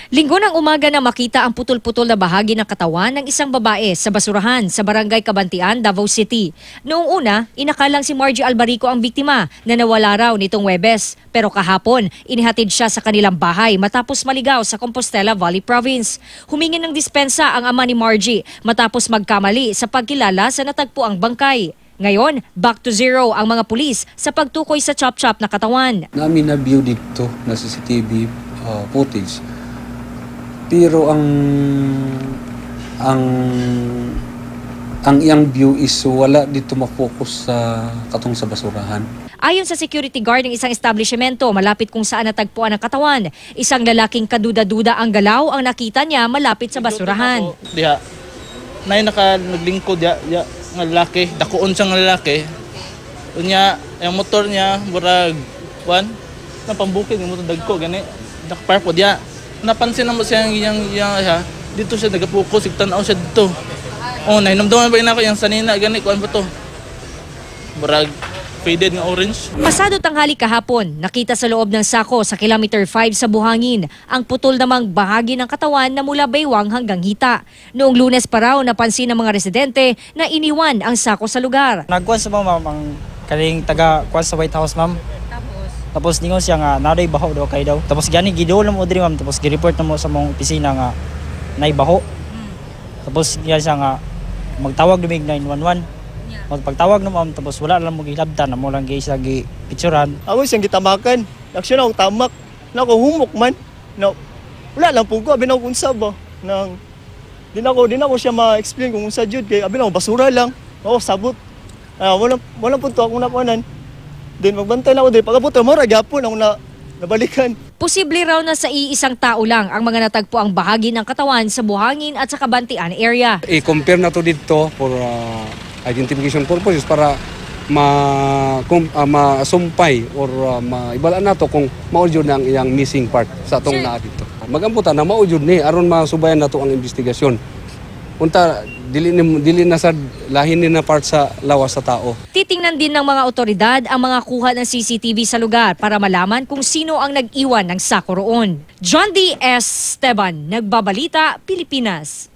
Linggo ng umaga na makita ang putol-putol na bahagi ng katawan ng isang babae sa basurahan sa Barangay Cabantian, Davao City. Noong una, inakalang si Margie Albarico ang biktima na nawala raw nitong Huwebes. Pero kahapon, inihatid siya sa kanilang bahay matapos maligaw sa Compostela Valley Province. Humingi ng dispensa ang ama ni Margie matapos magkamali sa pagkilala sa natagpuang bangkay. Ngayon, back to zero ang mga pulis sa pagtukoy sa chop-chop na katawan. Namin na-view dito na CCTV footage. Pero ang iyang view is wala dito ma-focus sa katong sa basurahan. Ayon sa security guard ng isang establishmento malapit kung saan natagpuan ang katawan, isang lalaking kaduda-duda ang galaw ang nakita niya malapit sa basurahan. Diha, naglingkod nga lalaki, dakuon siyang lalaki. Unya, yung motor niya, burag, napambukid yung motor dagko, gani, nakaparpo diya. Napansin naman siya dito siya nagapokus, igtanaw siya dito. Oh, nahinamdaman ba ako yung sanina, gani, kuan ba to? Burag, faded ng orange. Pasado tanghali kahapon, nakita sa loob ng sako sa kilometer 5 sa Buhangin ang putol namang bahagi ng katawan na mula baywang hanggang hita. Noong Lunes pa raw napansin ng mga residente na iniwan ang sako sa lugar. Nagkuhan sa ma'am ang kaling taga-kuhan sa White House ma'am. Tapos ningon siya nga naday baho daw kay daw. Tapos gani gidol mo diri ma'am tapos gi-report na mo sa mong opisina nga nay baho. Tapos niya siya nga magtawag dumig 911. Pagtawag na ma'am tapos wala lang mo gilabtan na mo lang gi sa gi-picturean. Ako siyang gitamakan. Aksyon ako tamak. Na ako humok man. No. Wala lang po ko abi na unsa ba nang din ako siya ma-explain kung unsa jud kay abi na basura lang. Oo sabot. Wala punto ako nakuanan. Then magbantay na ako din. Pagkabuto, mara gyapon ako nabalikan. Posible raw na sa iisang tao lang ang mga natagpo ang bahagi ng katawan sa Buhangin at sa Cabantian area. I-compare na to dito for identification purposes para masumpay or maibalaan na to kung maudyod na ang iyang missing part sa atong naa dito. Magamputan na maudyod ni aron masubayan na to ang investigasyon. Unta dili na sa lahin ni na part sa lawas sa tao. Titingnan din ng mga otoridad ang mga kuha ng CCTV sa lugar para malaman kung sino ang nag-iwan ng sako roon. John D. Esteban, Nagbabalita, Pilipinas.